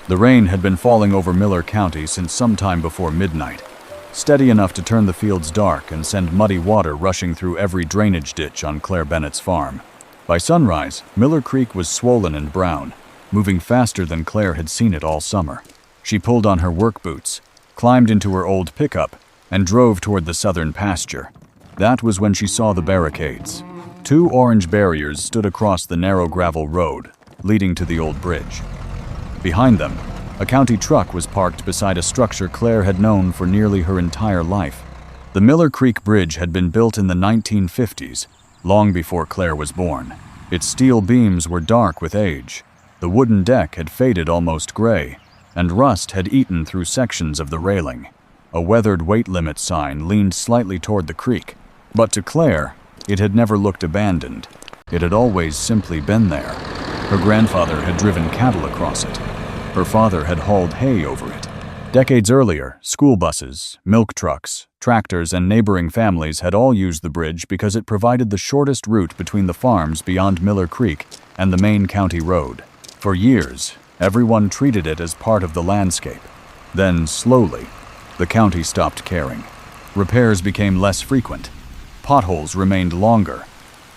The rain had been falling over Miller County since sometime before midnight, steady enough to turn the fields dark and send muddy water rushing through every drainage ditch on Claire Bennett's farm. By sunrise, Miller Creek was swollen and brown, moving faster than Claire had seen it all summer. She pulled on her work boots, climbed into her old pickup, and drove toward the southern pasture. That was when she saw the barricades. 2 orange barriers stood across the narrow gravel road, leading to the old bridge. Behind them, a county truck was parked beside a structure Claire had known for nearly her entire life. The Miller Creek Bridge had been built in the 1950s, long before Claire was born. Its steel beams were dark with age. The wooden deck had faded almost gray, and rust had eaten through sections of the railing. A weathered weight limit sign leaned slightly toward the creek, but to Claire, it had never looked abandoned. It had always simply been there. Her grandfather had driven cattle across it. Her father had hauled hay over it. Decades earlier, school buses, milk trucks, tractors, and neighboring families had all used the bridge because it provided the shortest route between the farms beyond Miller Creek and the main county road. For years, everyone treated it as part of the landscape. Then, slowly, the county stopped caring. Repairs became less frequent. Potholes remained longer.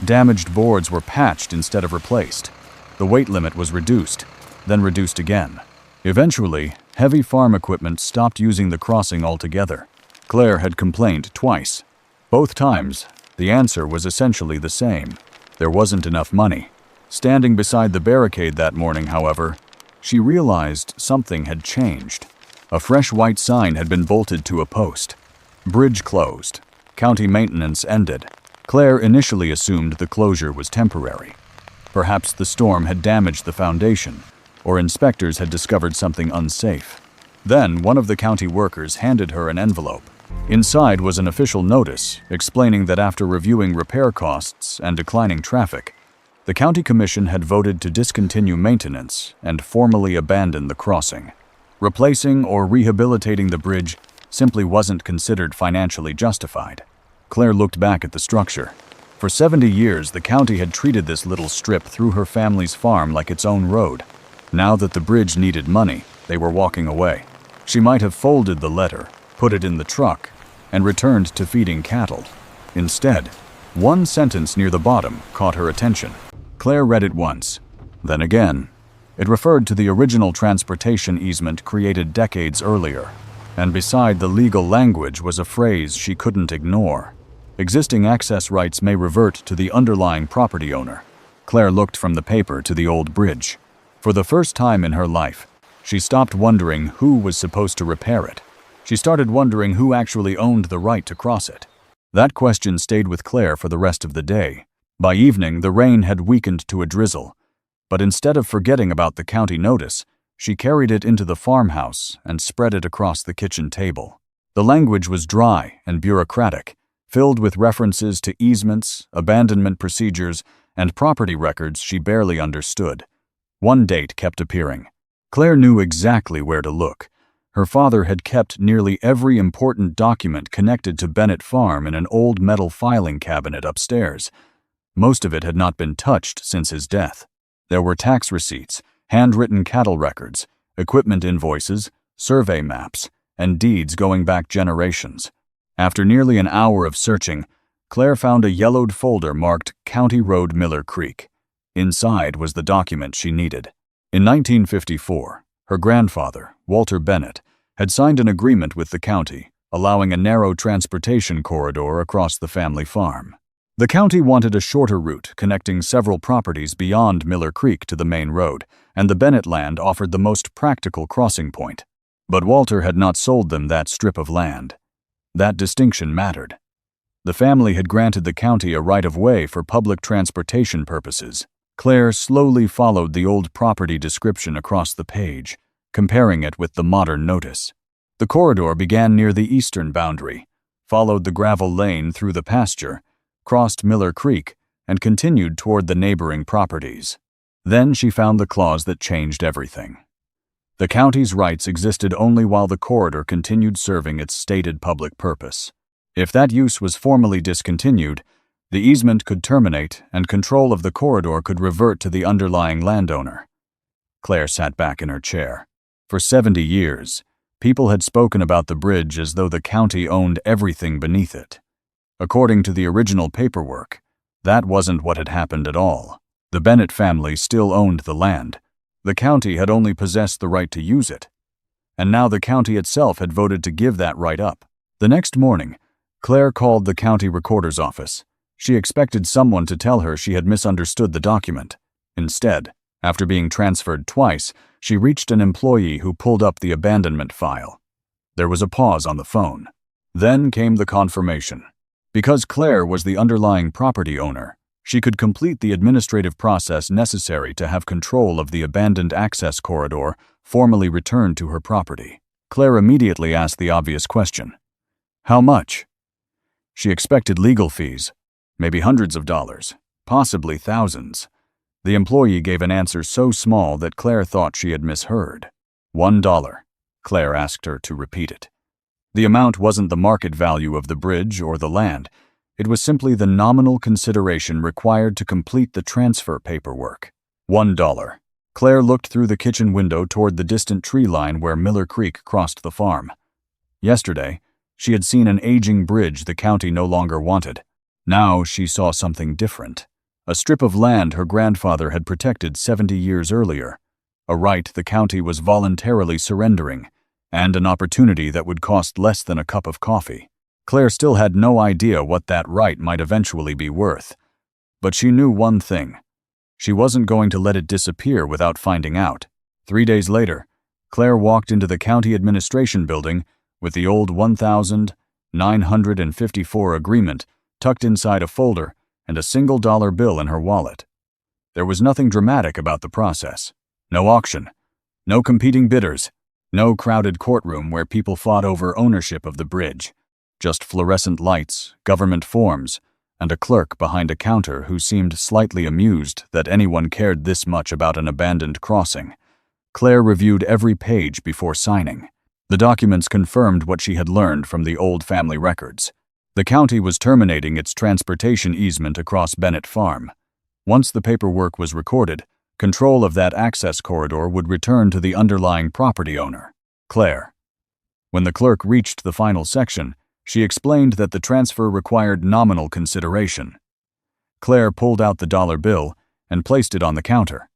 Damaged boards were patched instead of replaced. The weight limit was reduced, then reduced again. Eventually, heavy farm equipment stopped using the crossing altogether. Claire had complained twice. Both times, the answer was essentially the same. There wasn't enough money. Standing beside the barricade that morning, however, she realized something had changed. A fresh white sign had been bolted to a post. Bridge closed. County maintenance ended. Claire initially assumed the closure was temporary. Perhaps the storm had damaged the foundation, or inspectors had discovered something unsafe. Then one of the county workers handed her an envelope. Inside was an official notice explaining that after reviewing repair costs and declining traffic, the county commission had voted to discontinue maintenance and formally abandon the crossing. Replacing or rehabilitating the bridge simply wasn't considered financially justified. Claire looked back at the structure. For 70 years, the county had treated this little strip through her family's farm like its own road. Now that the bridge needed money, they were walking away. She might have folded the letter, put it in the truck, and returned to feeding cattle. Instead, one sentence near the bottom caught her attention. Claire read it once, then again. It referred to the original transportation easement created decades earlier, and beside the legal language was a phrase she couldn't ignore. Existing access rights may revert to the underlying property owner. Claire looked from the paper to the old bridge. For the first time in her life, she stopped wondering who was supposed to repair it. She started wondering who actually owned the right to cross it. That question stayed with Claire for the rest of the day. By evening, the rain had weakened to a drizzle, but instead of forgetting about the county notice, she carried it into the farmhouse and spread it across the kitchen table. The language was dry and bureaucratic, filled with references to easements, abandonment procedures, and property records she barely understood. One date kept appearing. Claire knew exactly where to look. Her father had kept nearly every important document connected to Bennett Farm in an old metal filing cabinet upstairs. Most of it had not been touched since his death. There were tax receipts, handwritten cattle records, equipment invoices, survey maps, and deeds going back generations. After nearly an hour of searching, Claire found a yellowed folder marked County Road Miller Creek. Inside was the document she needed. In 1954, her grandfather, Walter Bennett, had signed an agreement with the county, allowing a narrow transportation corridor across the family farm. The county wanted a shorter route connecting several properties beyond Miller Creek to the main road, and the Bennett land offered the most practical crossing point. But Walter had not sold them that strip of land. That distinction mattered. The family had granted the county a right-of-way for public transportation purposes. Claire slowly followed the old property description across the page, comparing it with the modern notice. The corridor began near the eastern boundary, followed the gravel lane through the pasture, crossed Miller Creek, and continued toward the neighboring properties. Then she found the clause that changed everything. The county's rights existed only while the corridor continued serving its stated public purpose. If that use was formally discontinued, the easement could terminate and control of the corridor could revert to the underlying landowner. Claire sat back in her chair. For 70 years, people had spoken about the bridge as though the county owned everything beneath it. According to the original paperwork, that wasn't what had happened at all. The Bennett family still owned the land. The county had only possessed the right to use it. And now the county itself had voted to give that right up. The next morning, Claire called the county recorder's office. She expected someone to tell her she had misunderstood the document. Instead, after being transferred twice, she reached an employee who pulled up the abandonment file. There was a pause on the phone. Then came the confirmation. Because Claire was the underlying property owner, she could complete the administrative process necessary to have control of the abandoned access corridor formally returned to her property. Claire immediately asked the obvious question. How much? She expected legal fees, maybe hundreds of dollars, possibly thousands. The employee gave an answer so small that Claire thought she had misheard. $1. Claire asked her to repeat it. The amount wasn't the market value of the bridge or the land. It was simply the nominal consideration required to complete the transfer paperwork. $1. Claire looked through the kitchen window toward the distant tree line where Miller Creek crossed the farm. Yesterday, she had seen an aging bridge the county no longer wanted. Now she saw something different. A strip of land her grandfather had protected 70 years earlier. A right the county was voluntarily surrendering, and an opportunity that would cost less than a cup of coffee. Claire still had no idea what that right might eventually be worth. But she knew one thing. She wasn't going to let it disappear without finding out. 3 days later, Claire walked into the county administration building with the old $1,954 agreement tucked inside a folder and a single dollar bill in her wallet. There was nothing dramatic about the process. No auction, no competing bidders, no crowded courtroom where people fought over ownership of the bridge. Just fluorescent lights, government forms, and a clerk behind a counter who seemed slightly amused that anyone cared this much about an abandoned crossing. Claire reviewed every page before signing. The documents confirmed what she had learned from the old family records. The county was terminating its transportation easement across Bennett Farm. Once the paperwork was recorded, control of that access corridor would return to the underlying property owner, Claire. When the clerk reached the final section, she explained that the transfer required nominal consideration. Claire pulled out the dollar bill and placed it on the counter.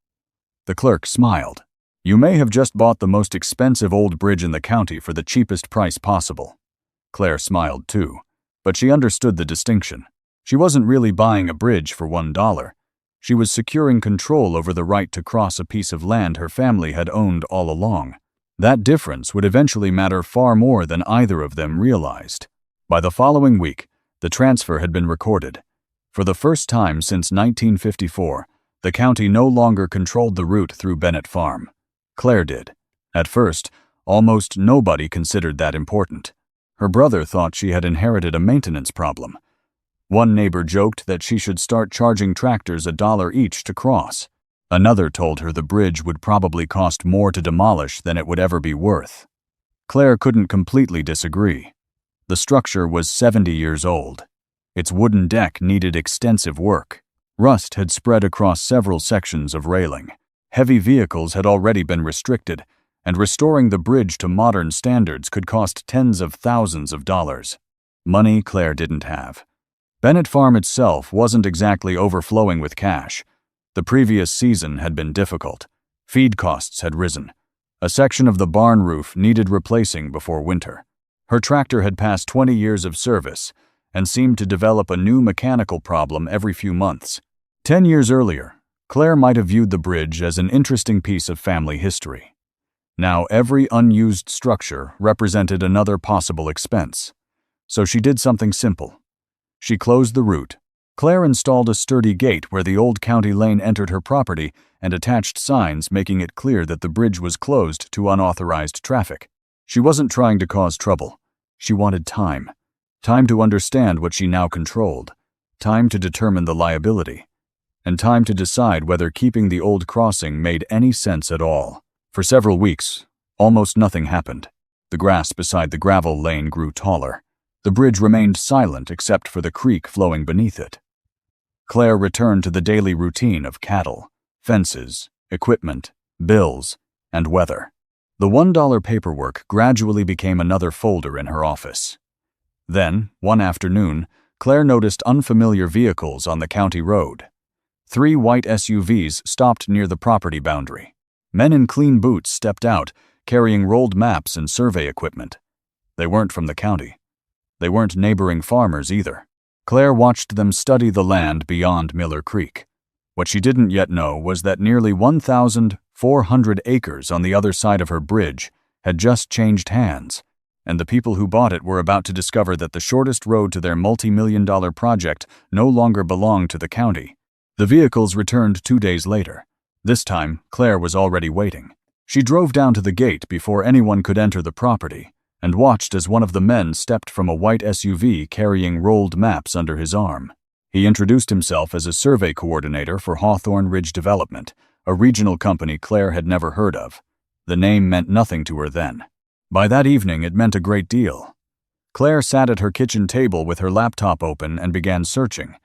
The clerk smiled. You may have just bought the most expensive old bridge in the county for the cheapest price possible. Claire smiled too, but she understood the distinction. She wasn't really buying a bridge for $1. She was securing control over the right to cross a piece of land her family had owned all along. That difference would eventually matter far more than either of them realized. By the following week, the transfer had been recorded. For the first time since 1954, the county no longer controlled the route through Bennett Farm. Claire did. At first, almost nobody considered that important. Her brother thought she had inherited a maintenance problem. One neighbor joked that she should start charging tractors $1 each to cross. Another told her the bridge would probably cost more to demolish than it would ever be worth. Claire couldn't completely disagree. The structure was 70 years old. Its wooden deck needed extensive work. Rust had spread across several sections of railing. Heavy vehicles had already been restricted, and restoring the bridge to modern standards could cost tens of thousands of dollars. Money Claire didn't have. Bennett Farm itself wasn't exactly overflowing with cash. The previous season had been difficult. Feed costs had risen. A section of the barn roof needed replacing before winter. Her tractor had passed 20 years of service and seemed to develop a new mechanical problem every few months. 10 years earlier, Claire might have viewed the bridge as an interesting piece of family history. Now every unused structure represented another possible expense. So she did something simple. She closed the route. Claire installed a sturdy gate where the old county lane entered her property and attached signs making it clear that the bridge was closed to unauthorized traffic. She wasn't trying to cause trouble. She wanted time. Time to understand what she now controlled. Time to determine the liability. And time to decide whether keeping the old crossing made any sense at all. For several weeks, almost nothing happened. The grass beside the gravel lane grew taller. The bridge remained silent except for the creek flowing beneath it. Claire returned to the daily routine of cattle, fences, equipment, bills, and weather. The $1 paperwork gradually became another folder in her office. Then, one afternoon, Claire noticed unfamiliar vehicles on the county road. 3 white SUVs stopped near the property boundary. Men in clean boots stepped out, carrying rolled maps and survey equipment. They weren't from the county. They weren't neighboring farmers either. Claire watched them study the land beyond Miller Creek. What she didn't yet know was that nearly 1,400 acres on the other side of her bridge had just changed hands, and the people who bought it were about to discover that the shortest road to their multi-million-dollar project no longer belonged to the county. The vehicles returned 2 days later. This time, Claire was already waiting. She drove down to the gate before anyone could enter the property and watched as one of the men stepped from a white SUV carrying rolled maps under his arm. He introduced himself as a survey coordinator for Hawthorne Ridge Development, a regional company Claire had never heard of. The name meant nothing to her then. By that evening, it meant a great deal. Claire sat at her kitchen table with her laptop open and began searching.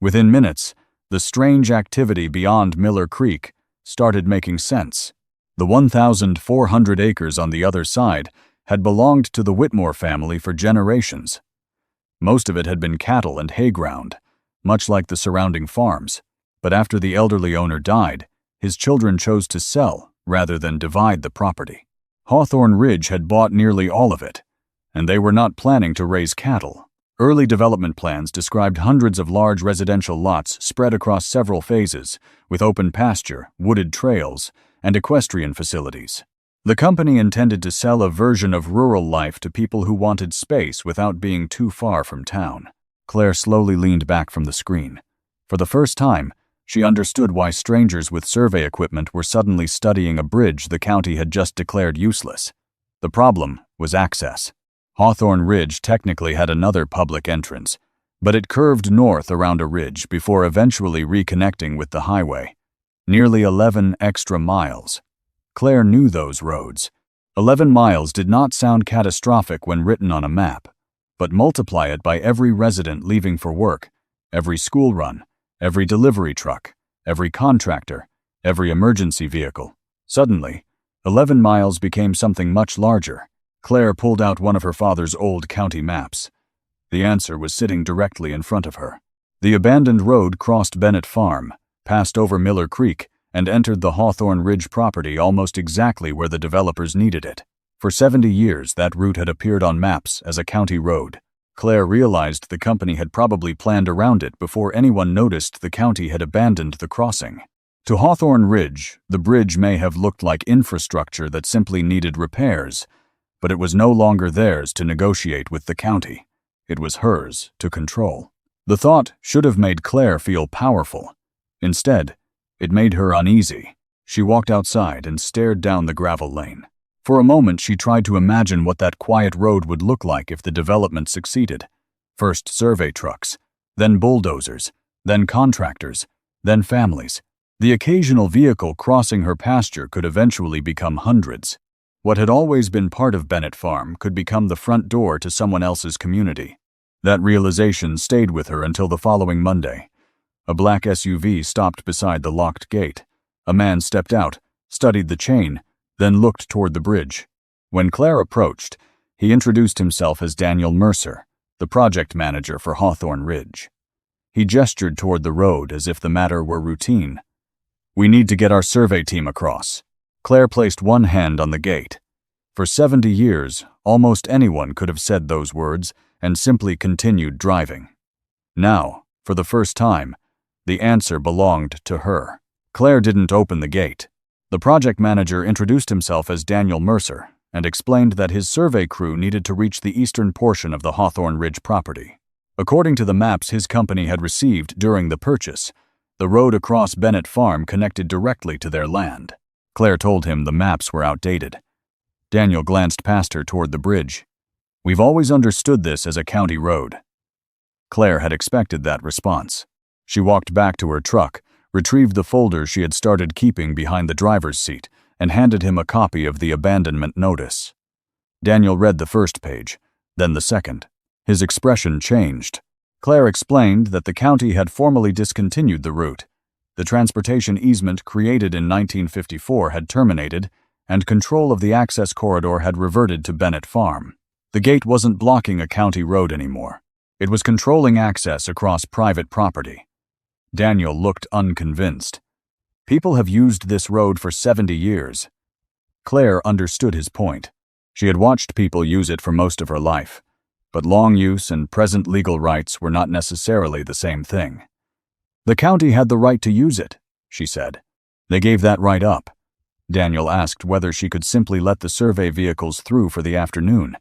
Within minutes, the strange activity beyond Miller Creek started making sense. The 1,400 acres on the other side had belonged to the Whitmore family for generations. Most of it had been cattle and hay ground, much like the surrounding farms. But after the elderly owner died, his children chose to sell rather than divide the property. Hawthorne Ridge had bought nearly all of it, and they were not planning to raise cattle. Early development plans described hundreds of large residential lots spread across several phases, with open pasture, wooded trails, and equestrian facilities. The company intended to sell a version of rural life to people who wanted space without being too far from town. Claire slowly leaned back from the screen. For the first time, she understood why strangers with survey equipment were suddenly studying a bridge the county had just declared useless. The problem was access. Hawthorne Ridge technically had another public entrance, but it curved north around a ridge before eventually reconnecting with the highway. Nearly 11 extra miles. Claire knew those roads. 11 miles did not sound catastrophic when written on a map, but multiply it by every resident leaving for work, every school run, every delivery truck, every contractor, every emergency vehicle. Suddenly, 11 miles became something much larger. Claire pulled out one of her father's old county maps. The answer was sitting directly in front of her. The abandoned road crossed Bennett Farm, passed over Miller Creek, and entered the Hawthorne Ridge property almost exactly where the developers needed it. For 70 years, that route had appeared on maps as a county road. Claire realized the company had probably planned around it before anyone noticed the county had abandoned the crossing. To Hawthorne Ridge, the bridge may have looked like infrastructure that simply needed repairs, but it was no longer theirs to negotiate with the county. It was hers to control. The thought should have made Claire feel powerful. Instead, it made her uneasy. She walked outside and stared down the gravel lane. For a moment, she tried to imagine what that quiet road would look like if the development succeeded. First survey trucks, then bulldozers, then contractors, then families. The occasional vehicle crossing her pasture could eventually become hundreds. What had always been part of Bennett Farm could become the front door to someone else's community. That realization stayed with her until the following Monday. A black SUV stopped beside the locked gate. A man stepped out, studied the chain, then looked toward the bridge. When Claire approached, he introduced himself as Daniel Mercer, the project manager for Hawthorne Ridge. He gestured toward the road as if the matter were routine. "We need to get our survey team across." Claire placed one hand on the gate. For 70 years, almost anyone could have said those words and simply continued driving. Now, for the first time, the answer belonged to her. Claire didn't open the gate. The project manager introduced himself as Daniel Mercer and explained that his survey crew needed to reach the eastern portion of the Hawthorne Ridge property. According to the maps his company had received during the purchase, the road across Bennett Farm connected directly to their land. Claire told him the maps were outdated. Daniel glanced past her toward the bridge. "We've always understood this as a county road." Claire had expected that response. She walked back to her truck, retrieved the folder she had started keeping behind the driver's seat, and handed him a copy of the abandonment notice. Daniel read the first page, then the second. His expression changed. Claire explained that the county had formally discontinued the route. The transportation easement created in 1954 had terminated, and control of the access corridor had reverted to Bennett Farm. The gate wasn't blocking a county road anymore. It was controlling access across private property. Daniel looked unconvinced. People have used this road for 70 years. Claire understood his point. She had watched people use it for most of her life, but long use and present legal rights were not necessarily the same thing. The county had the right to use it, she said. They gave that right up. Daniel asked whether she could simply let the survey vehicles through for the afternoon.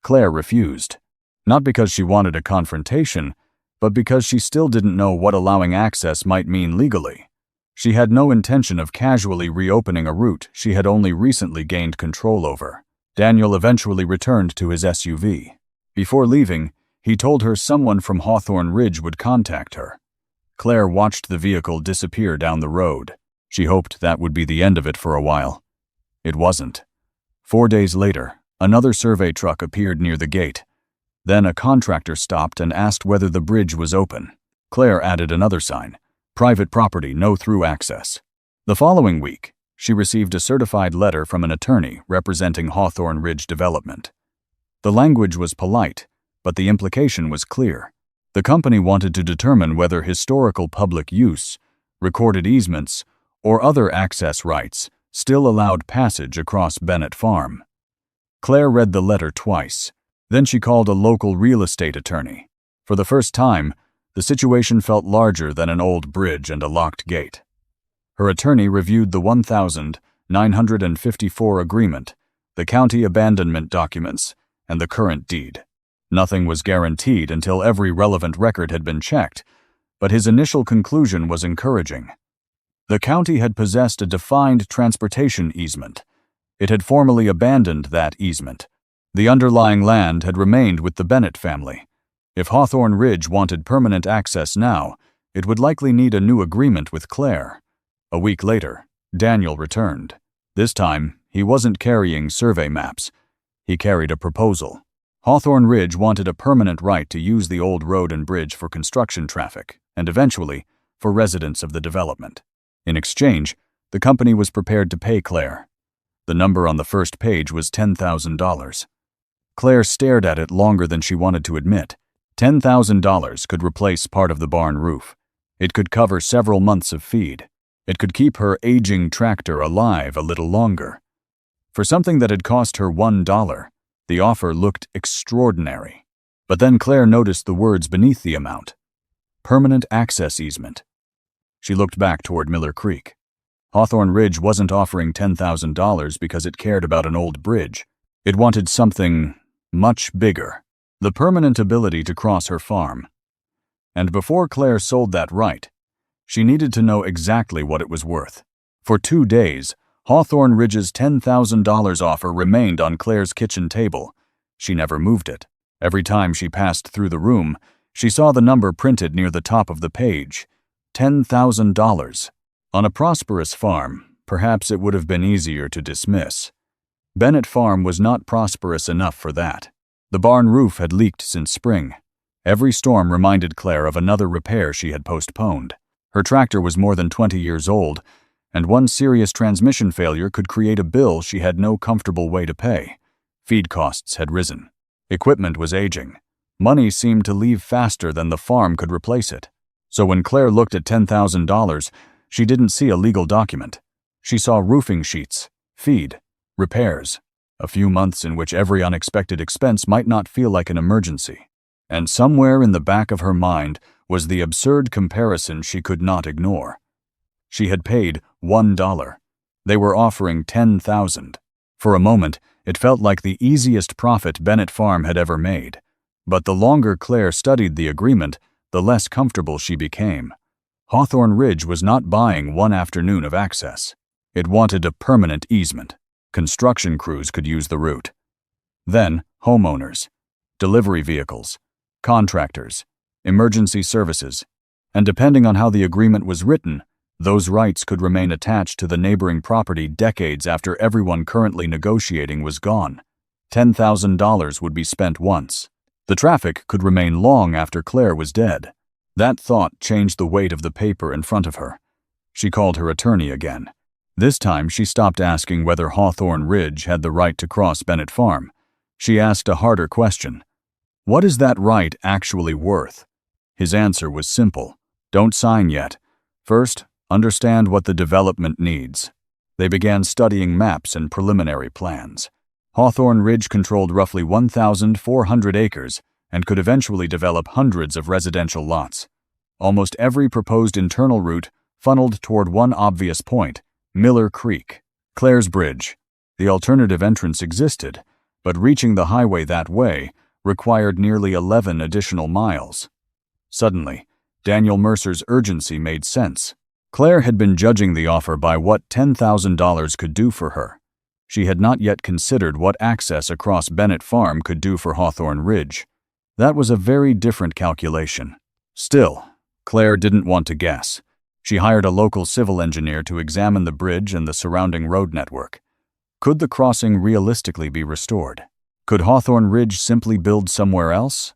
Claire refused, not because she wanted a confrontation, but because she still didn't know what allowing access might mean legally. She had no intention of casually reopening a route she had only recently gained control over. Daniel eventually returned to his SUV. Before leaving, he told her someone from Hawthorne Ridge would contact her. Claire watched the vehicle disappear down the road. She hoped that would be the end of it for a while. It wasn't. 4 days later, another survey truck appeared near the gate. Then a contractor stopped and asked whether the bridge was open. Claire added another sign: private property, no through access. The following week, she received a certified letter from an attorney representing Hawthorne Ridge Development. The language was polite, but the implication was clear. The company wanted to determine whether historical public use, recorded easements, or other access rights still allowed passage across Bennett Farm. Claire read the letter twice. Then she called a local real estate attorney. For the first time, the situation felt larger than an old bridge and a locked gate. Her attorney reviewed the 1,954 agreement, the county abandonment documents, and the current deed. Nothing was guaranteed until every relevant record had been checked, but his initial conclusion was encouraging. The county had possessed a defined transportation easement. It had formally abandoned that easement. The underlying land had remained with the Bennett family. If Hawthorne Ridge wanted permanent access now, it would likely need a new agreement with Claire. A week later, Daniel returned. This time, he wasn't carrying survey maps. He carried a proposal. Hawthorne Ridge wanted a permanent right to use the old road and bridge for construction traffic, and eventually, for residents of the development. In exchange, the company was prepared to pay Claire. The number on the first page was $10,000. Claire stared at it longer than she wanted to admit. $10,000 could replace part of the barn roof. It could cover several months of feed. It could keep her aging tractor alive a little longer. For something that had cost her $1, the offer looked extraordinary. But then Claire noticed the words beneath the amount: permanent access easement. She looked back toward Miller Creek. Hawthorne Ridge wasn't offering $10,000 because it cared about an old bridge. It wanted something much bigger: the permanent ability to cross her farm. And before Claire sold that right, she needed to know exactly what it was worth. For 2 days, Hawthorne Ridge's $10,000 offer remained on Claire's kitchen table. She never moved it. Every time she passed through the room, she saw the number printed near the top of the page: $10,000. On a prosperous farm, perhaps it would have been easier to dismiss. Bennett Farm was not prosperous enough for that. The barn roof had leaked since spring. Every storm reminded Claire of another repair she had postponed. Her tractor was more than 20 years old, and one serious transmission failure could create a bill she had no comfortable way to pay. Feed costs had risen. Equipment was aging. Money seemed to leave faster than the farm could replace it. So when Claire looked at $10,000, she didn't see a legal document. She saw roofing sheets, feed, repairs, a few months in which every unexpected expense might not feel like an emergency. And somewhere in the back of her mind was the absurd comparison she could not ignore. She had paid $1. They were offering $10,000. For a moment, it felt like the easiest profit Bennett Farm had ever made. But the longer Claire studied the agreement, the less comfortable she became. Hawthorne Ridge was not buying one afternoon of access. It wanted a permanent easement. Construction crews could use the route. Then, homeowners, delivery vehicles, contractors, emergency services, and depending on how the agreement was written, those rights could remain attached to the neighboring property decades after everyone currently negotiating was gone. $10,000 would be spent once. The traffic could remain long after Claire was dead. That thought changed the weight of the paper in front of her. She called her attorney again. This time she stopped asking whether Hawthorne Ridge had the right to cross Bennett Farm. She asked a harder question. What is that right actually worth? His answer was simple. Don't sign yet. First, understand what the development needs. They began studying maps and preliminary plans. Hawthorne Ridge controlled roughly 1,400 acres and could eventually develop hundreds of residential lots. Almost every proposed internal route funneled toward one obvious point, Miller Creek, Claire's Bridge. The alternative entrance existed, but reaching the highway that way required nearly 11 additional miles. Suddenly, Daniel Mercer's urgency made sense. Claire had been judging the offer by what $10,000 could do for her. She had not yet considered what access across Bennett Farm could do for Hawthorne Ridge. That was a very different calculation. Still, Claire didn't want to guess. She hired a local civil engineer to examine the bridge and the surrounding road network. Could the crossing realistically be restored? Could Hawthorne Ridge simply build somewhere else?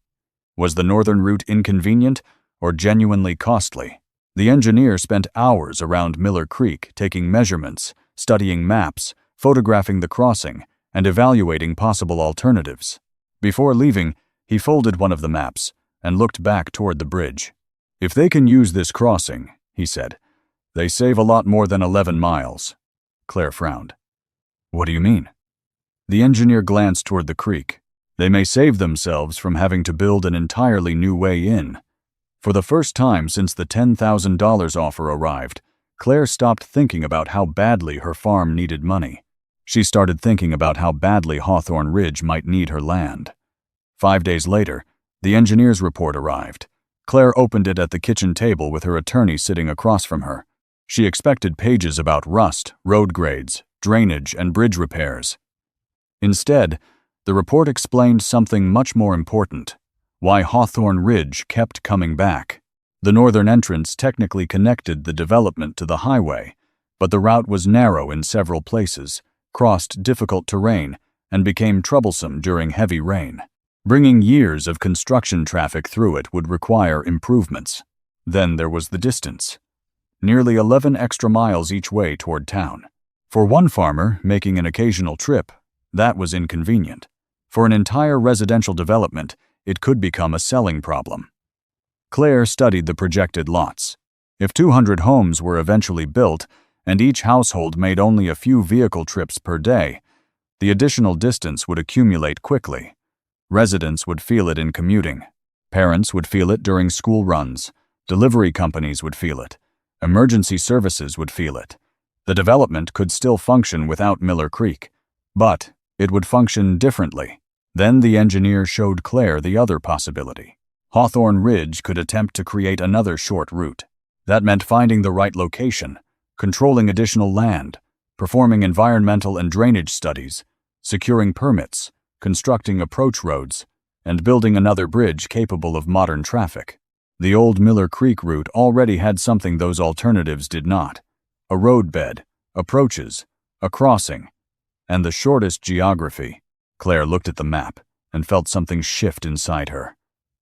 Was the northern route inconvenient or genuinely costly? The engineer spent hours around Miller Creek taking measurements, studying maps, photographing the crossing, and evaluating possible alternatives. Before leaving, he folded one of the maps and looked back toward the bridge. If they can use this crossing, he said, they save a lot more than 11 miles. Claire frowned. What do you mean? The engineer glanced toward the creek. They may save themselves from having to build an entirely new way in. For the first time since the $10,000 offer arrived, Claire stopped thinking about how badly her farm needed money. She started thinking about how badly Hawthorne Ridge might need her land. 5 days later, the engineer's report arrived. Claire opened it at the kitchen table with her attorney sitting across from her. She expected pages about rust, road grades, drainage, and bridge repairs. Instead, the report explained something much more important: why Hawthorne Ridge kept coming back. The northern entrance technically connected the development to the highway, but the route was narrow in several places, crossed difficult terrain, and became troublesome during heavy rain. Bringing years of construction traffic through it would require improvements. Then there was the distance. Nearly 11 extra miles each way toward town. For one farmer making an occasional trip, that was inconvenient. For an entire residential development, it could become a selling problem. Claire studied the projected lots. If 200 homes were eventually built, and each household made only a few vehicle trips per day, the additional distance would accumulate quickly. Residents would feel it in commuting. Parents would feel it during school runs. Delivery companies would feel it. Emergency services would feel it. The development could still function without Miller Creek, but it would function differently. Then the engineer showed Claire the other possibility. Hawthorne Ridge could attempt to create another short route. That meant finding the right location, controlling additional land, performing environmental and drainage studies, securing permits, constructing approach roads, and building another bridge capable of modern traffic. The old Miller Creek route already had something those alternatives did not: a roadbed, approaches, a crossing, and the shortest geography. Claire looked at the map and felt something shift inside her.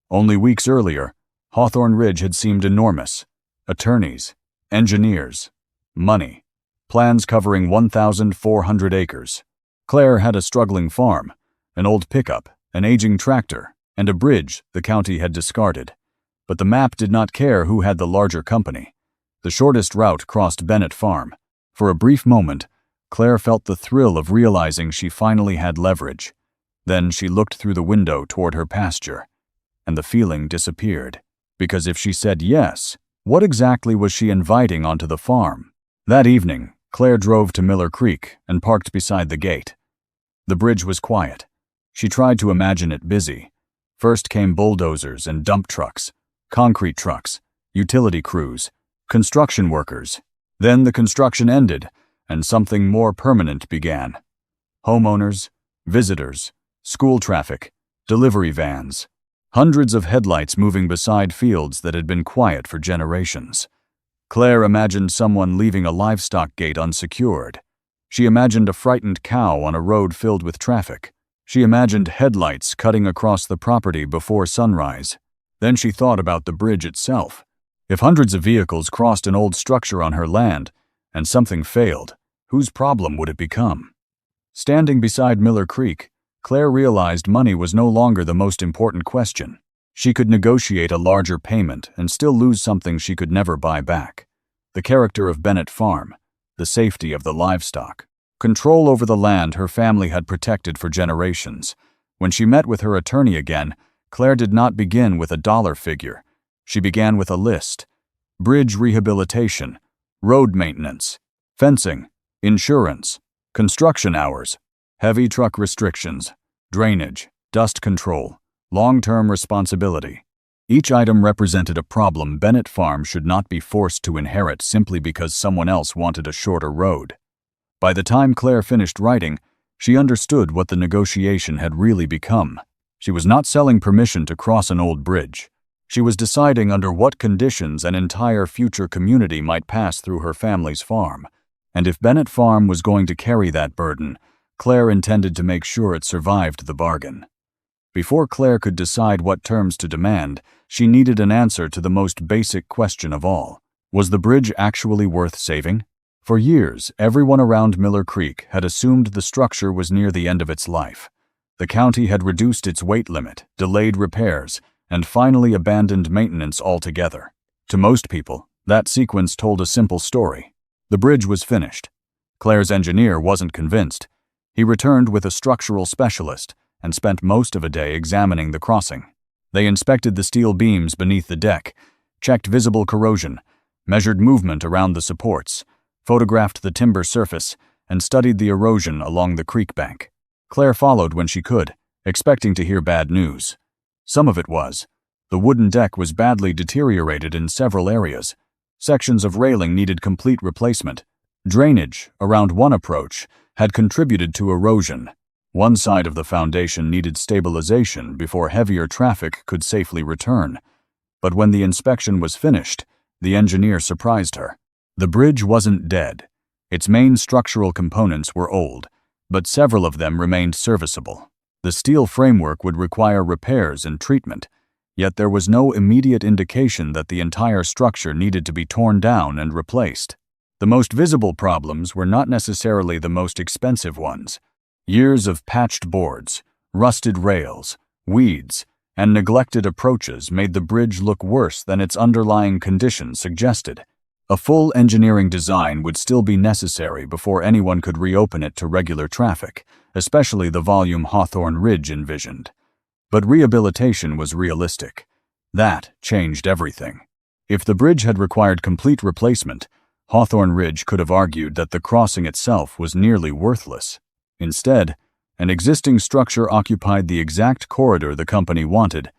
Only weeks earlier, Hawthorne Ridge had seemed enormous. Attorneys, engineers, money, plans covering 1,400 acres. Claire had a struggling farm, an old pickup, an aging tractor, and a bridge the county had discarded. But the map did not care who had the larger company. The shortest route crossed Bennett Farm. For a brief moment, Claire felt the thrill of realizing she finally had leverage. Then she looked through the window toward her pasture, and the feeling disappeared. Because if she said yes, what exactly was she inviting onto the farm? That evening, Claire drove to Miller Creek and parked beside the gate. The bridge was quiet. She tried to imagine it busy. First came bulldozers and dump trucks, concrete trucks, utility crews, construction workers. Then the construction ended, and something more permanent began. Homeowners, visitors, school traffic, delivery vans. Hundreds of headlights moving beside fields that had been quiet for generations. Claire imagined someone leaving a livestock gate unsecured. She imagined a frightened cow on a road filled with traffic. She imagined headlights cutting across the property before sunrise. Then she thought about the bridge itself. If hundreds of vehicles crossed an old structure on her land, and something failed, Whose problem would it become? Standing beside Miller Creek, Claire realized money was no longer the most important question. She could negotiate a larger payment and still lose something she could never buy back. The character of Bennett Farm, the safety of the livestock, control over the land her family had protected for generations. When she met with her attorney again, Claire did not begin with a dollar figure. She began with a list: bridge rehabilitation, road maintenance, fencing, insurance, construction hours, heavy truck restrictions, drainage, dust control, long-term responsibility. Each item represented a problem Bennett Farm should not be forced to inherit simply because someone else wanted a shorter road. By the time Claire finished writing, she understood what the negotiation had really become. She was not selling permission to cross an old bridge. She was deciding under what conditions an entire future community might pass through her family's farm. And if Bennett Farm was going to carry that burden, Claire intended to make sure it survived the bargain. Before Claire could decide what terms to demand, she needed an answer to the most basic question of all. Was the bridge actually worth saving? For years, everyone around Miller Creek had assumed the structure was near the end of its life. The county had reduced its weight limit, delayed repairs, and finally abandoned maintenance altogether. To most people, that sequence told a simple story. The bridge was finished. Claire's engineer wasn't convinced. He returned with a structural specialist and spent most of a day examining the crossing. They inspected the steel beams beneath the deck, checked visible corrosion, measured movement around the supports, photographed the timber surface, and studied the erosion along the creek bank. Claire followed when she could, expecting to hear bad news. Some of it was. The wooden deck was badly deteriorated in several areas. Sections of railing needed complete replacement. Drainage, around one approach, had contributed to erosion. One side of the foundation needed stabilization before heavier traffic could safely return. But when the inspection was finished, the engineer surprised her. The bridge wasn't dead. Its main structural components were old, but several of them remained serviceable. The steel framework would require repairs and treatment, yet there was no immediate indication that the entire structure needed to be torn down and replaced. The most visible problems were not necessarily the most expensive ones. Years of patched boards, rusted rails, weeds, and neglected approaches made the bridge look worse than its underlying condition suggested. A full engineering design would still be necessary before anyone could reopen it to regular traffic, especially the volume Hawthorne Ridge envisioned. But rehabilitation was realistic. That changed everything. If the bridge had required complete replacement, Hawthorne Ridge could have argued that the crossing itself was nearly worthless. Instead, an existing structure occupied the exact corridor the company wanted,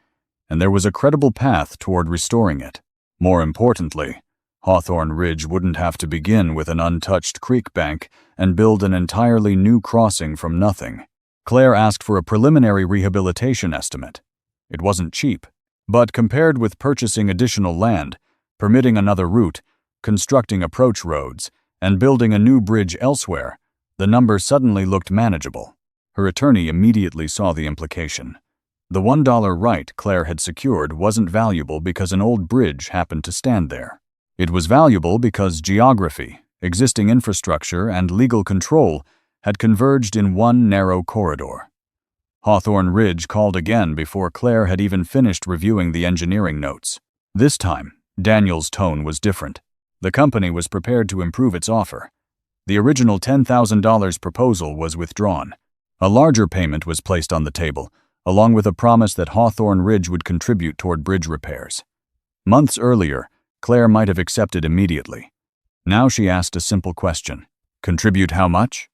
and there was a credible path toward restoring it. More importantly, Hawthorne Ridge wouldn't have to begin with an untouched creek bank and build an entirely new crossing from nothing. Claire asked for a preliminary rehabilitation estimate. It wasn't cheap, but compared with purchasing additional land, permitting another route, constructing approach roads, and building a new bridge elsewhere, the number suddenly looked manageable. Her attorney immediately saw the implication. The $1 right Claire had secured wasn't valuable because an old bridge happened to stand there. It was valuable because geography, existing infrastructure, and legal control had converged in one narrow corridor. Hawthorne Ridge called again before Claire had even finished reviewing the engineering notes. This time, Daniel's tone was different. The company was prepared to improve its offer. The original $10,000 proposal was withdrawn. A larger payment was placed on the table, along with a promise that Hawthorne Ridge would contribute toward bridge repairs. Months earlier, Claire might have accepted immediately. Now she asked a simple question. Contribute how much?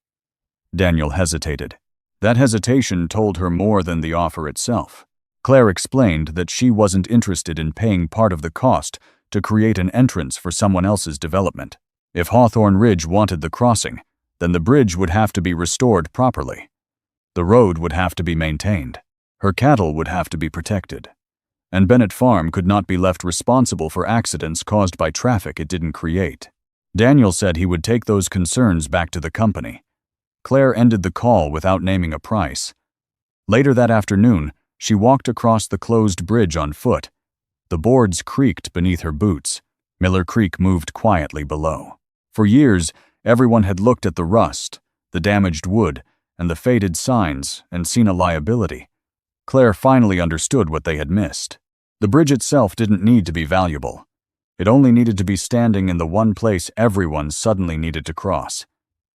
Daniel hesitated. That hesitation told her more than the offer itself. Claire explained that she wasn't interested in paying part of the cost to create an entrance for someone else's development. If Hawthorne Ridge wanted the crossing, then the bridge would have to be restored properly. The road would have to be maintained. Her cattle would have to be protected. And Bennett Farm could not be left responsible for accidents caused by traffic it didn't create. Daniel said he would take those concerns back to the company. Claire ended the call without naming a price. Later that afternoon, she walked across the closed bridge on foot. The boards creaked beneath her boots. Miller Creek moved quietly below. For years, Everyone had looked at the rust, the damaged wood, and the faded signs and seen a liability. Claire finally understood what they had missed. The bridge itself didn't need to be valuable. It only needed to be standing in the one place everyone suddenly needed to cross.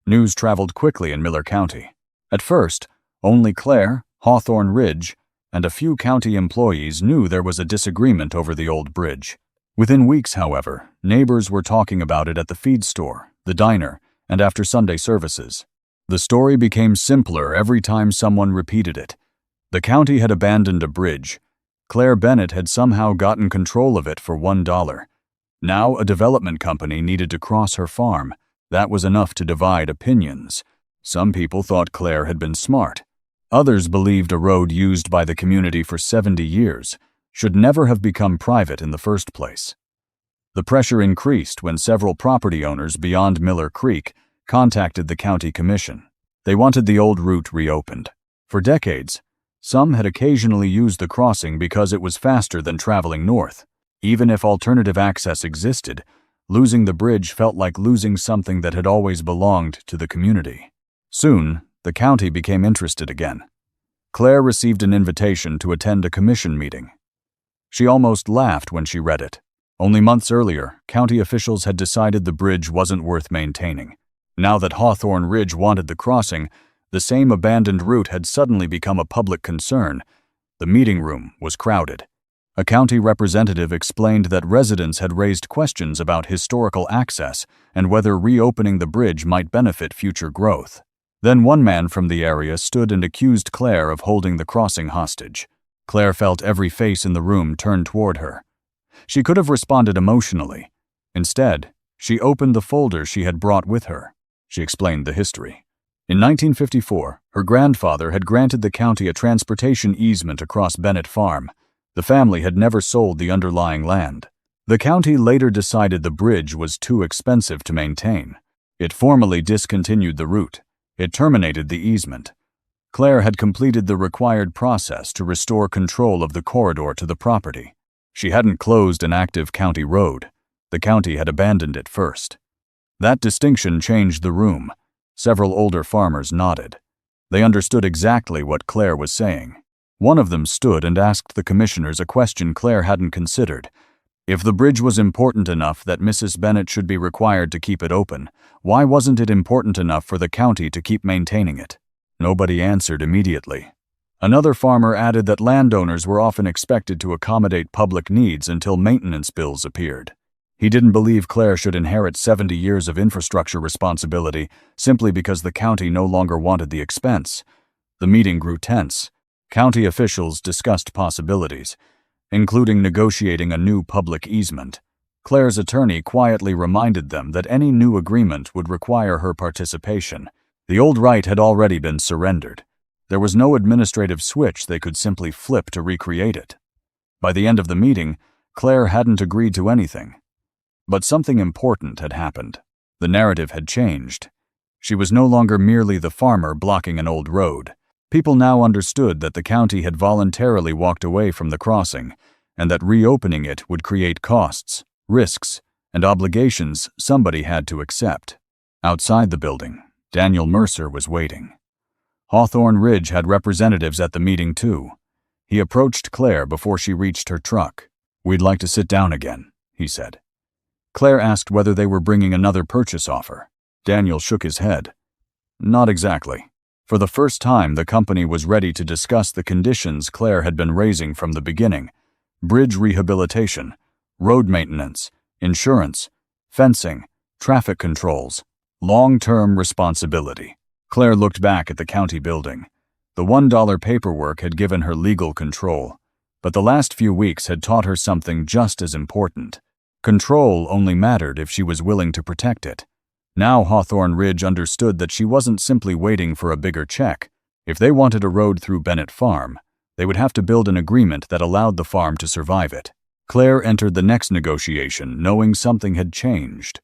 News traveled quickly in Miller County. At first, only Claire, Hawthorne Ridge, and a few county employees knew there was a disagreement over the old bridge. Within weeks, however, neighbors were talking about it at the feed store, the diner, and after Sunday services. The story became simpler every time someone repeated it. The county had abandoned a bridge. Claire Bennett had somehow gotten control of it for $1. Now a development company needed to cross her farm. That was enough to divide opinions. Some people thought Claire had been smart. Others believed a road used by the community for 70 years should never have become private in the first place. The pressure increased when several property owners beyond Miller Creek contacted the county commission. They wanted the old route reopened. For decades, some had occasionally used the crossing because it was faster than traveling north. Even if alternative access existed, losing the bridge felt like losing something that had always belonged to the community. Soon, the county became interested again. Claire received an invitation to attend a commission meeting. She almost laughed when she read it. Only months earlier, county officials had decided the bridge wasn't worth maintaining. Now that Hawthorne Ridge wanted the crossing, the same abandoned route had suddenly become a public concern. The meeting room was crowded. A county representative explained that residents had raised questions about historical access and whether reopening the bridge might benefit future growth. Then one man from the area stood and accused Claire of holding the crossing hostage. Claire felt every face in the room turn toward her. She could have responded emotionally. Instead, she opened the folder she had brought with her. She explained the history. In 1954, her grandfather had granted the county a transportation easement across Bennett Farm. The family had never sold the underlying land. The county later decided the bridge was too expensive to maintain. It formally discontinued the route. It terminated the easement. Claire had completed the required process to restore control of the corridor to the property. She hadn't closed an active county road. The county had abandoned it first. That distinction changed the room. Several older farmers nodded. They understood exactly what Claire was saying. One of them stood and asked the commissioners a question Claire hadn't considered. If the bridge was important enough that Mrs. Bennett should be required to keep it open, why wasn't it important enough for the county to keep maintaining it? Nobody answered immediately. Another farmer added that landowners were often expected to accommodate public needs until maintenance bills appeared. He didn't believe Claire should inherit 70 years of infrastructure responsibility simply because the county no longer wanted the expense. The meeting grew tense. County officials discussed possibilities, including negotiating a new public easement. Claire's attorney quietly reminded them that any new agreement would require her participation. The old right had already been surrendered. There was no administrative switch they could simply flip to recreate it. By the end of the meeting, Claire hadn't agreed to anything. But something important had happened. The narrative had changed. She was no longer merely the farmer blocking an old road. People now understood that the county had voluntarily walked away from the crossing, and that reopening it would create costs, risks, and obligations somebody had to accept. Outside the building, Daniel Mercer was waiting. Hawthorne Ridge had representatives at the meeting too. He approached Claire before she reached her truck. "We'd like to sit down again," he said. Claire asked whether they were bringing another purchase offer. Daniel shook his head. Not exactly. For the first time, the company was ready to discuss the conditions Claire had been raising from the beginning: bridge rehabilitation, road maintenance, insurance, fencing, traffic controls, long-term responsibility. Claire looked back at the county building. The $1 paperwork had given her legal control, but the last few weeks had taught her something just as important. Control only mattered if she was willing to protect it. Now Hawthorne Ridge understood that she wasn't simply waiting for a bigger check. If they wanted a road through Bennett Farm, they would have to build an agreement that allowed the farm to survive it. Claire entered the next negotiation knowing something had changed.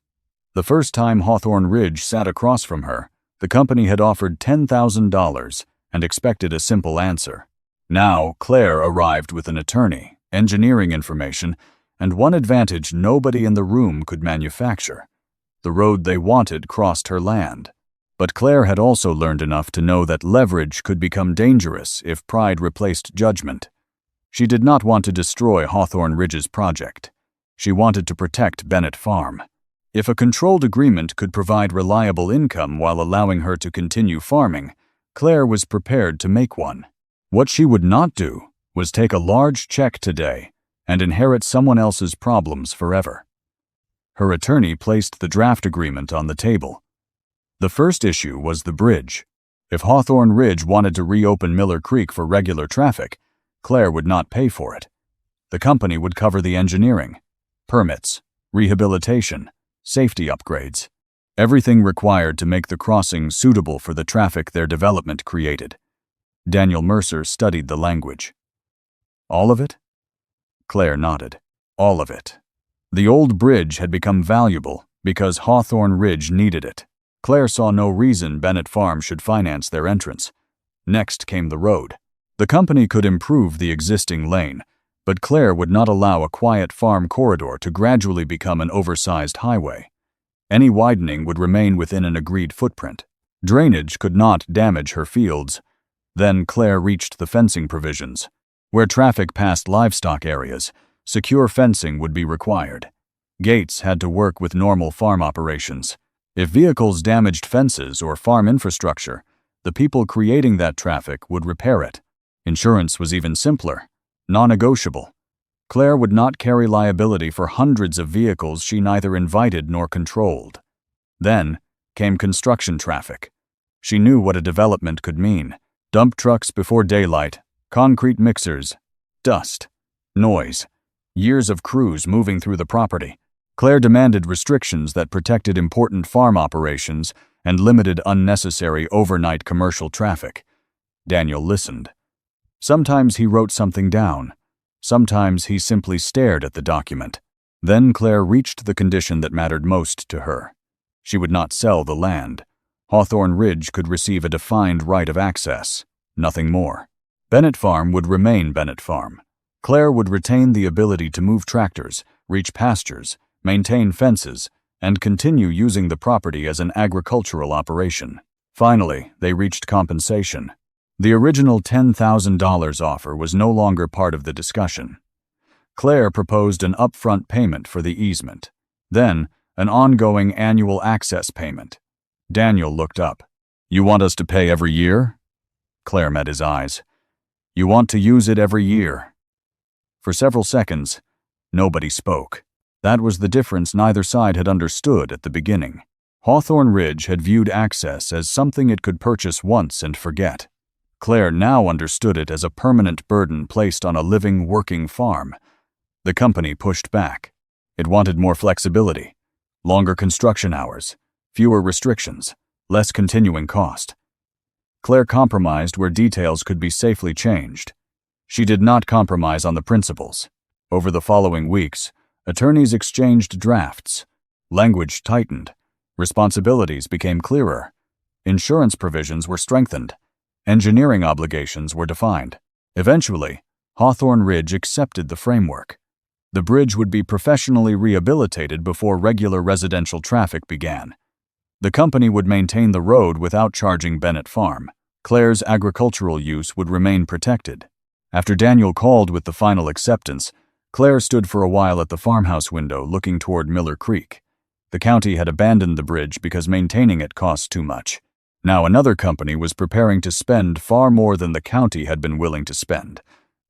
The first time Hawthorne Ridge sat across from her, the company had offered $10,000 and expected a simple answer. Now Claire arrived with an attorney, engineering information, and one advantage nobody in the room could manufacture: The road they wanted crossed her land. But Claire had also learned enough to know that leverage could become dangerous if pride replaced judgment. She did not want to destroy Hawthorne Ridge's project. She wanted to protect Bennett Farm. If a controlled agreement could provide reliable income while allowing her to continue farming, Claire was prepared to make one. What she would not do was take a large check today and inherit someone else's problems forever. Her attorney placed the draft agreement on the table. The first issue was the bridge. If Hawthorne Ridge wanted to reopen Miller Creek for regular traffic, Claire would not pay for it. The company would cover the engineering, permits, rehabilitation, safety upgrades, everything required to make the crossing suitable for the traffic their development created. Daniel Mercer studied the language. All of it? Claire nodded. All of it. The old bridge had become valuable because Hawthorne Ridge needed it. Claire saw no reason Bennett Farm should finance their entrance. Next came the road. The company could improve the existing lane, but Claire would not allow a quiet farm corridor to gradually become an oversized highway. Any widening would remain within an agreed footprint. Drainage could not damage her fields. Then Claire reached the fencing provisions. Where traffic passed livestock areas, secure fencing would be required. Gates had to work with normal farm operations. If vehicles damaged fences or farm infrastructure, the people creating that traffic would repair it. Insurance was even simpler, non-negotiable. Claire would not carry liability for hundreds of vehicles she neither invited nor controlled. Then came construction traffic. She knew what a development could mean. Dump trucks before daylight, concrete mixers, dust, noise, years of crews moving through the property. Claire demanded restrictions that protected important farm operations and limited unnecessary overnight commercial traffic. Daniel listened. Sometimes he wrote something down. Sometimes he simply stared at the document. Then Claire reached the condition that mattered most to her. She would not sell the land. Hawthorne Ridge could receive a defined right of access, nothing more. Bennett Farm would remain Bennett Farm. Claire would retain the ability to move tractors, reach pastures, maintain fences, and continue using the property as an agricultural operation. Finally, they reached compensation. The original $10,000 offer was no longer part of the discussion. Claire proposed an upfront payment for the easement, then an ongoing annual access payment. Daniel looked up. "You want us to pay every year?" Claire met his eyes. "You want to use it every year." For several seconds, nobody spoke. That was the difference neither side had understood at the beginning. Hawthorne Ridge had viewed access as something it could purchase once and forget. Claire now understood it as a permanent burden placed on a living, working farm. The company pushed back. It wanted more flexibility, longer construction hours, fewer restrictions, less continuing cost. Claire compromised where details could be safely changed. She did not compromise on the principles. Over the following weeks, attorneys exchanged drafts. Language tightened. Responsibilities became clearer. Insurance provisions were strengthened. Engineering obligations were defined. Eventually, Hawthorne Ridge accepted the framework. The bridge would be professionally rehabilitated before regular residential traffic began. The company would maintain the road without charging Bennett Farm. Claire's agricultural use would remain protected. After Daniel called with the final acceptance, Claire stood for a while at the farmhouse window looking toward Miller Creek. The county had abandoned the bridge because maintaining it cost too much. Now another company was preparing to spend far more than the county had been willing to spend,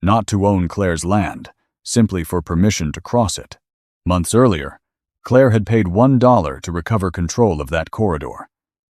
not to own Claire's land, simply for permission to cross it. Months earlier, Claire had paid $1 to recover control of that corridor.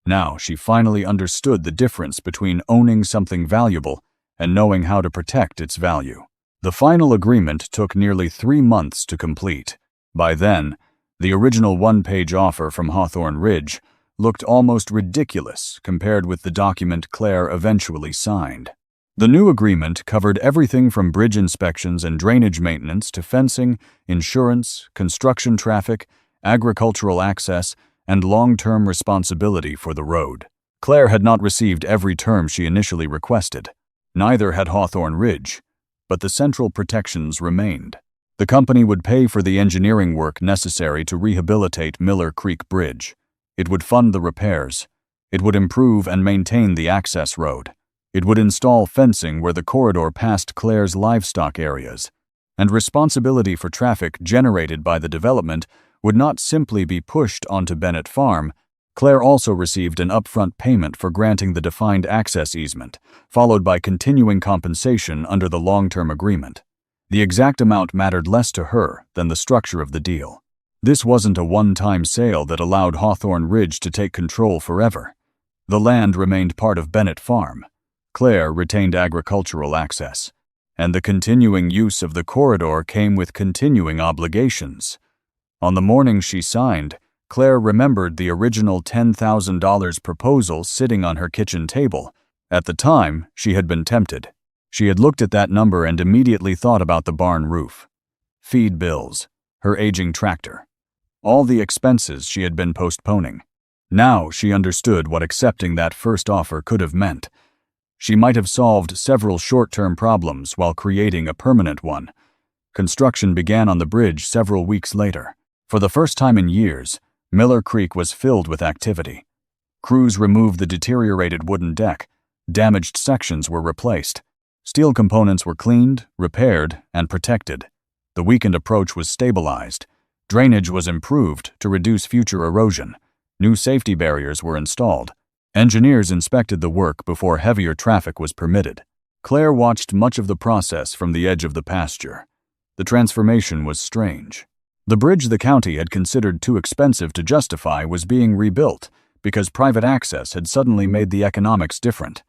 Now she finally understood the difference between owning something valuable and knowing how to protect its value. The final agreement took nearly 3 months to complete. By then, the original one-page offer from Hawthorne Ridge looked almost ridiculous compared with the document Claire eventually signed. The new agreement covered everything from bridge inspections and drainage maintenance to fencing, insurance, construction traffic, agricultural access, and long-term responsibility for the road. Claire had not received every term she initially requested. Neither had Hawthorne Ridge, but the central protections remained. The company would pay for the engineering work necessary to rehabilitate Miller Creek Bridge. It would fund the repairs. It would improve and maintain the access road. It would install fencing where the corridor passed Claire's livestock areas. And responsibility for traffic generated by the development would not simply be pushed onto Bennett Farm. Claire also received an upfront payment for granting the defined access easement, followed by continuing compensation under the long-term agreement. The exact amount mattered less to her than the structure of the deal. This wasn't a one-time sale that allowed Hawthorne Ridge to take control forever. The land remained part of Bennett Farm. Claire retained agricultural access, and the continuing use of the corridor came with continuing obligations. On the morning she signed, Claire remembered the original $10,000 proposal sitting on her kitchen table. At the time, she had been tempted. She had looked at that number and immediately thought about the barn roof, feed bills, her aging tractor, all the expenses she had been postponing. Now she understood what accepting that first offer could have meant. She might have solved several short-term problems while creating a permanent one. Construction began on the bridge several weeks later. For the first time in years, Miller Creek was filled with activity. Crews removed the deteriorated wooden deck. Damaged sections were replaced. Steel components were cleaned, repaired, and protected. The weakened approach was stabilized. Drainage was improved to reduce future erosion. New safety barriers were installed. Engineers inspected the work before heavier traffic was permitted. Claire watched much of the process from the edge of the pasture. The transformation was strange. The bridge the county had considered too expensive to justify was being rebuilt because private access had suddenly made the economics different.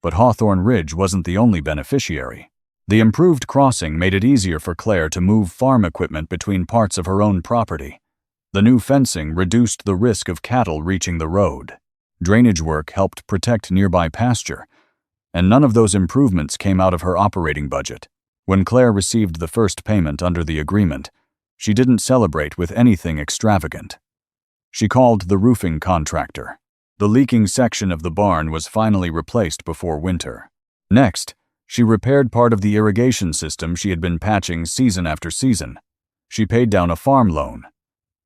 But Hawthorne Ridge wasn't the only beneficiary. The improved crossing made it easier for Claire to move farm equipment between parts of her own property. The new fencing reduced the risk of cattle reaching the road. Drainage work helped protect nearby pasture, and none of those improvements came out of her operating budget. When Claire received the first payment under the agreement, she didn't celebrate with anything extravagant. She called the roofing contractor. The leaking section of the barn was finally replaced before winter. Next, she repaired part of the irrigation system she had been patching season after season. She paid down a farm loan.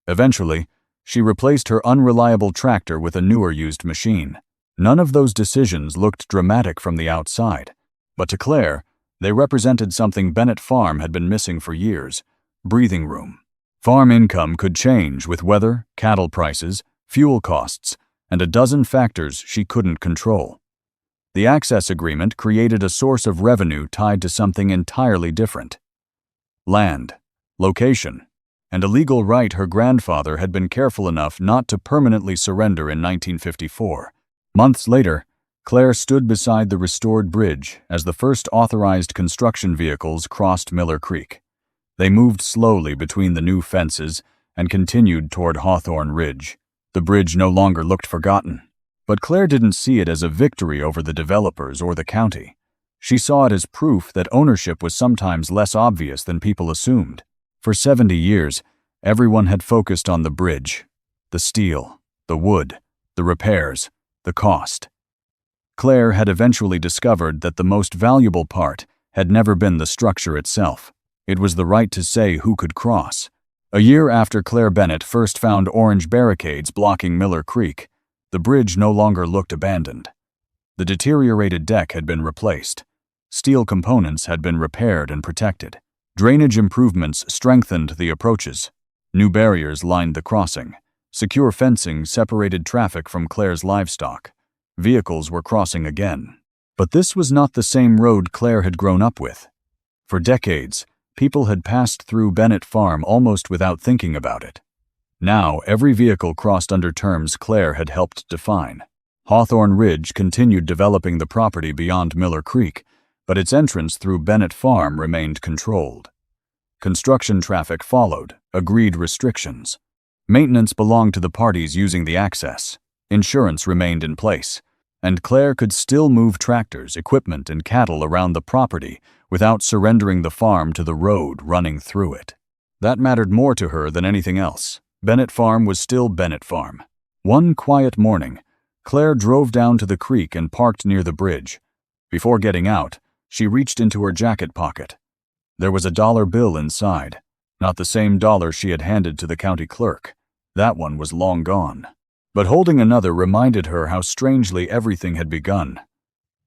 Eventually, she replaced her unreliable tractor with a newer used machine. None of those decisions looked dramatic from the outside, but to Claire, they represented something Bennett Farm had been missing for years: breathing room. Farm income could change with weather, cattle prices, fuel costs, and a dozen factors she couldn't control. The access agreement created a source of revenue tied to something entirely different: land, location, and a legal right her grandfather had been careful enough not to permanently surrender in 1954. Months later, Claire stood beside the restored bridge as the first authorized construction vehicles crossed Miller Creek. They moved slowly between the new fences and continued toward Hawthorne Ridge. The bridge no longer looked forgotten, but Claire didn't see it as a victory over the developers or the county. She saw it as proof that ownership was sometimes less obvious than people assumed. For 70 years, everyone had focused on the bridge, the steel, the wood, the repairs, the cost. Claire had eventually discovered that the most valuable part had never been the structure itself. It was the right to say who could cross. A year after Claire Bennett first found orange barricades blocking Miller Creek, the bridge no longer looked abandoned. The deteriorated deck had been replaced. Steel components had been repaired and protected. Drainage improvements strengthened the approaches. New barriers lined the crossing. Secure fencing separated traffic from Claire's livestock. Vehicles were crossing again. But this was not the same road Claire had grown up with. For decades, people had passed through Bennett Farm almost without thinking about it. Now, every vehicle crossed under terms Claire had helped define. Hawthorne Ridge continued developing the property beyond Miller Creek, but its entrance through Bennett Farm remained controlled. Construction traffic followed, agreed restrictions. Maintenance belonged to the parties using the access. Insurance remained in place, and Claire could still move tractors, equipment, and cattle around the property without surrendering the farm to the road running through it. That mattered more to her than anything else. Bennett Farm was still Bennett Farm. One quiet morning, Claire drove down to the creek and parked near the bridge. Before getting out, she reached into her jacket pocket. There was a dollar bill inside. Not the same dollar she had handed to the county clerk. That one was long gone. But holding another reminded her how strangely everything had begun.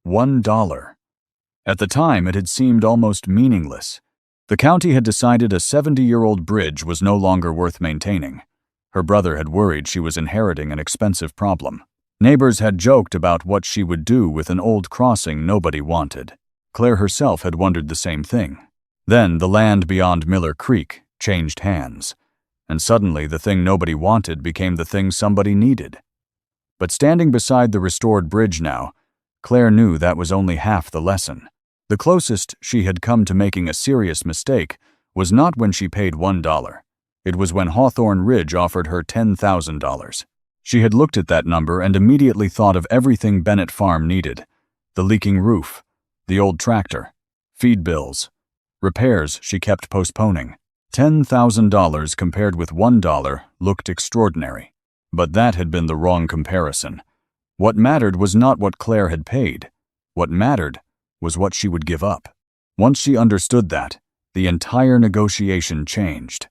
$1. At the time, it had seemed almost meaningless. The county had decided a 70-year-old bridge was no longer worth maintaining. Her brother had worried she was inheriting an expensive problem. Neighbors had joked about what she would do with an old crossing nobody wanted. Claire herself had wondered the same thing. Then the land beyond Miller Creek changed hands, and suddenly the thing nobody wanted became the thing somebody needed. But standing beside the restored bridge now, Claire knew that was only half the lesson. The closest she had come to making a serious mistake was not when she paid $1. It was when Hawthorne Ridge offered her $10,000. She had looked at that number and immediately thought of everything Bennett Farm needed: the leaking roof, the old tractor, feed bills, repairs she kept postponing. $10,000 compared with $1 looked extraordinary. But that had been the wrong comparison. What mattered was not what Claire had paid. What mattered was what she would give up. Once she understood that, the entire negotiation changed.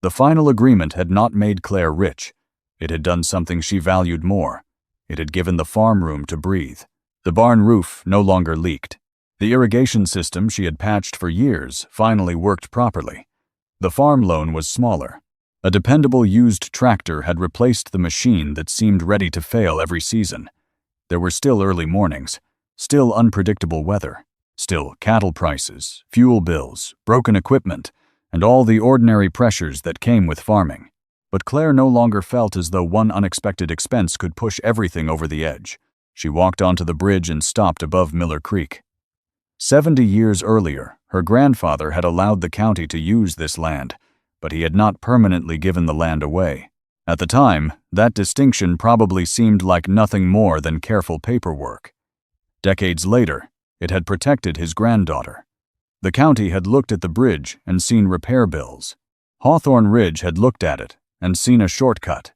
The final agreement had not made Claire rich. It had done something she valued more. It had given the farm room to breathe. The barn roof no longer leaked. The irrigation system she had patched for years finally worked properly. The farm loan was smaller. A dependable used tractor had replaced the machine that seemed ready to fail every season. There were still early mornings, still unpredictable weather, still cattle prices, fuel bills, broken equipment, and all the ordinary pressures that came with farming. But Claire no longer felt as though one unexpected expense could push everything over the edge. She walked onto the bridge and stopped above Miller Creek. 70 years earlier, her grandfather had allowed the county to use this land, but he had not permanently given the land away. At the time, that distinction probably seemed like nothing more than careful paperwork. Decades later, it had protected his granddaughter. The county had looked at the bridge and seen repair bills. Hawthorne Ridge had looked at it and seen a shortcut.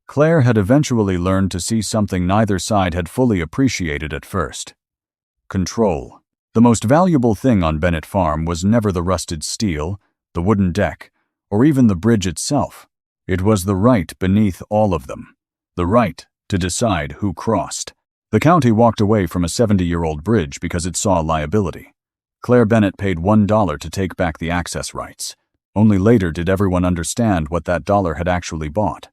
Claire had eventually learned to see something neither side had fully appreciated at first: control. The most valuable thing on Bennett Farm was never the rusted steel, the wooden deck, or even the bridge itself. It was the right beneath all of them, the right to decide who crossed. The county walked away from a 70-year-old bridge because it saw liability. Claire Bennett paid $1 to take back the access rights. Only later did everyone understand what that dollar had actually bought.